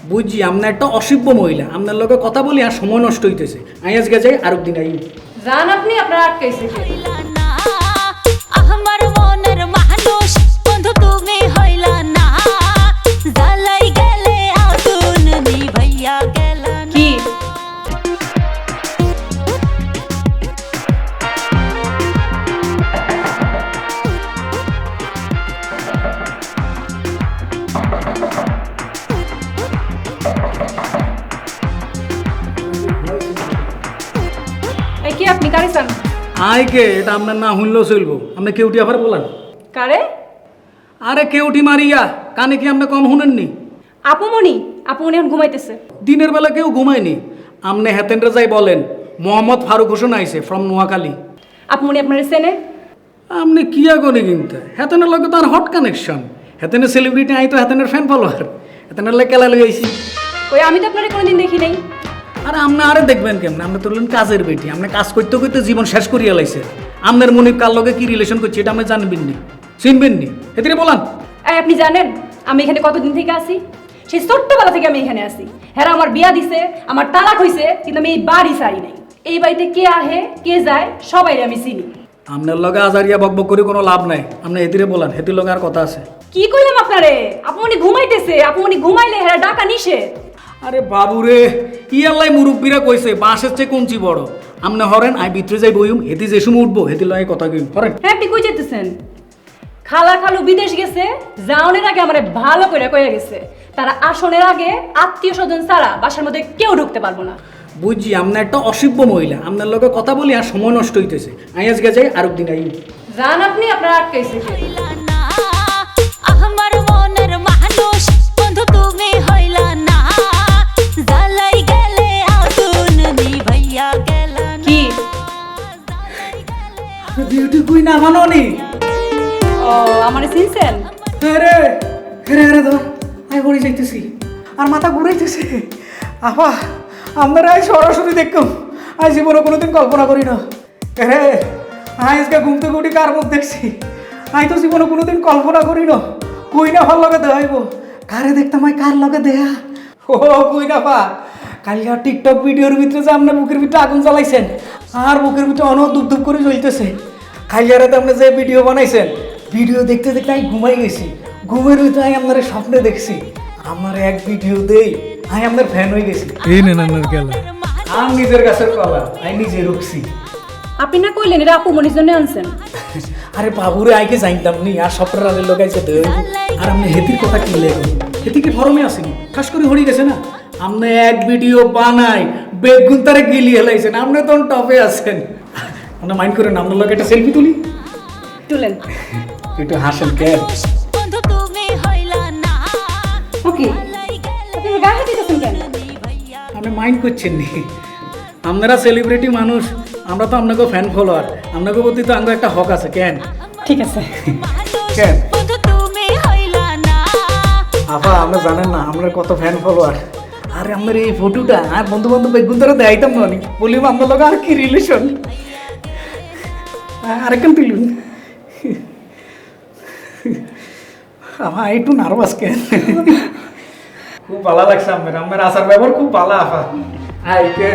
বুঝছি আপনার একটা অসভ্য মহিলা, আপনার লগে কথা বলি আর সময় নষ্ট হইতেছে। আমি আজকে যাই, আরেক দিন আই। জান আপনি আপনার আটকাইছে কে? আমার মনের মানুষ বন্ধু তুমি হইলা না, জ্বালাই গেলে আগুন নিভাইয়া গেলা না। কি এই কি আপনি কারে চান? আয় কে, এটা আপনার না শুনলেও চলবো। আপনি কেউটি আবার বলেন। কারে? আরে কেউটি মারিয়া, কানে কি আপনি কম শুনেননি? আপুমনি এখন ঘুমাইতেছে। দিনের বেলা কেউ ঘুমায়নি। আপনি হেতেনরে যাই বলেন মোহাম্মদ ফারুক হোসেন আইছে ফ্রম নোয়াখালী। আপুমনি আপনার চেনে? আপনি কিয়া করে কিনতে, হেতেনের লগে তার হট কানেকশন। হেতেনের সেলিব্রিটি, আই তো হেতেনের ফ্যান ফলোয়ার। হেতেনের লাগে কেলা লই আইছি। ওই আমি তো আপনারে কোনোদিন দেখি নাই। আরে আপনি আরে দেখবেন কেমন? আপনি তুললেন কাজের বেটি, আপনি কাজ করতে করতে জীবন শেষ করিয়া লাইছে। আপনার মনিব কার লগে কি রিলেশন করছে এটা আপনি জানবেন নি, চিনবেন নি। হেতিরে বলান। এই আপনি জানেন আমি এখানে কতদিন থেকে আছি? সেই ছোট্টবেলা থেকে আমি এখানে আছি। হ্যাঁ আমার বিয়া দিছে, আমার তালাক হইছে, কিন্তু আমি এই বাড়ি চাই নাই। এই বাড়িতে কে আহে কে যায় সবাই আমি চিনি। আপনার লগে আজারিয়া বকবক করে কোনো লাভ নাই। আপনি হেতিরে বলান, হেতির লগে আর কথা আছে। কি কইলাম আপনারে? আপনি ঘুমাইতেছে, আপনি ঘুমাইলে হেরা ডাকা নিষেধ। আরে বাবুরে, ইয়াল্লাই মুরব্বীরা কইছে বাঁশের চেয়ে কঞ্চি বড়। আমনে হরেন, আই ভিতরে যাই বইম, হেতি যে সময় উঠবো হেতির লগে কথা কইম। হরেন। হ্যাঁ আপনি কই যেতেছেন? খালা খালু বিদেশ গেছে, যাওনের আগে আমারে ভালো করে কয়ে গেছে তারা আসনের আগে আত্মীয় স্বজন ছাড়া বাসার মধ্যে কেউ ঢুকতে পারবো না। বুঝছি আপনার একটা অসভ্য মহিলা, আপনার লগে কথা বলি আর সময় নষ্ট হইতেছে। আমি আজকে যাই, আরেক দিন আই। জান আপনি আপনার আটকাইছে কে? হইলা না, আমার মনের মানুষ বন্ধু তুমি হইলা না, জ্বালাই গেলে আগুন নিভাইয়া গেলা না। কি বিউটি কুইন আমাননি। ও আমারে চিনছেন? আরে আরে আরে ধর, আমি পড়ে যাইতেছি আর মাথা ঘুরাইতেছে। আপা আপনারা আজ সরাসরি দেখুন, আজ জীবনে কোনোদিন কল্পনা করি না। আরে আজকে ঘুম থেকে উঠি কার মুখ দেখছি, আমি তো জীবনে কোনোদিন কল্পনা করি না। কই না ভাল লগে দেখাইব, কারে দেখতাম আই কার লগে দেয়া। ও কই না পা, কালকে টিকটক ভিডিওর ভিতরে যে আপনার বুকের ভিতরে আগুন জ্বালাইছেন আর বুকের ভিতরে অনেক দুপ দুপ করে জ্বলতেছে। কালিয়ারাতে আপনি যে ভিডিও বানাইছেন, ভিডিও দেখতে দেখতে আমি ঘুমাই গেছি। ঘুমের ভিতরে আমি আপনার স্বপ্নে দেখছি। আমার এক ভিডিও দেই আমি আপনার ফ্যান হয়ে গেছি। এই নেন আপনার গেলা, আমি নিজের গাছের কলা, আমি নিজে রুখছি। আপনি না কইলেন এটা আপু মনির জন্য আনছেন? আরে বাবুরে আইকে জানতাম নি আর সপ্তাহ আগে লোকাইছে দেই। আর আপনি হেতির কথা কি লেখেন? হেতি কি ফরমে আসেনি, খাস করে হরি গেছে না। আপনি এক ভিডিও বানাই বেগুন তারে গিলি হেলাইছেন, আপনি তো টপে আছেন। আপনি মাইন্ড করেন, আপনার লোক একটা সেলফি তুলি। তুলেন। একটু হাসেন কেন? বন্ধু তুমি হইলা না, ওকে আপনি গায়ে হাত দিতেছেন কেন? আপনি মাইন্ড করছেন নি? আপনারা সেলিব্রিটি মানুষ, আমরা তো আপনাকে ফ্যান ফলোয়ার, আপনাকে প্রতি তো আমাদের একটা হক আছে। কেন? ঠিক আছে। কেন? বন্ধু তুমি হইলা না। আপা আমরা জানেন না আমরা কত ফ্যান ফলোয়ার। আরে আপনার এই ফটোটা আর বন্ধু বান্ধব বেগুন ধরে দেখাইতাম না, বলিম আপনার লোক আর কি রিলেশন। আরেকখান তুলুন। আমার একটু নার্ভাস কেন? খুব ভালো লাগছে আপনার, আপনার আসার ব্যবহার খুব ভালো। আপা আই কে